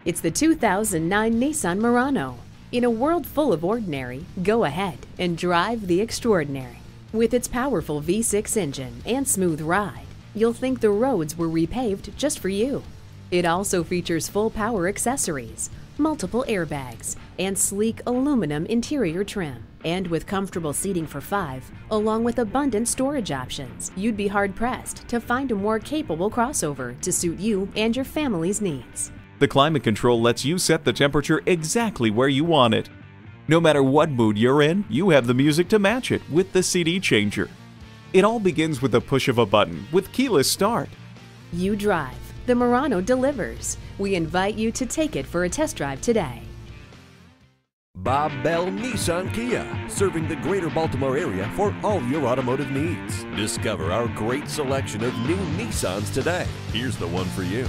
It's the 2009 Nissan Murano. In a world full of ordinary, go ahead and drive the extraordinary. With its powerful V6 engine and smooth ride, you'll think the roads were repaved just for you. It also features full power accessories, multiple airbags, and sleek aluminum interior trim. And with comfortable seating for 5, along with abundant storage options, you'd be hard-pressed to find a more capable crossover to suit you and your family's needs. The climate control lets you set the temperature exactly where you want it. No matter what mood you're in, you have the music to match it with the CD changer. It all begins with a push of a button with keyless start. You drive, the Murano delivers. We invite you to take it for a test drive today. Bob Bell Nissan Kia, serving the greater Baltimore area for all your automotive needs. Discover our great selection of new Nissans today. Here's the one for you.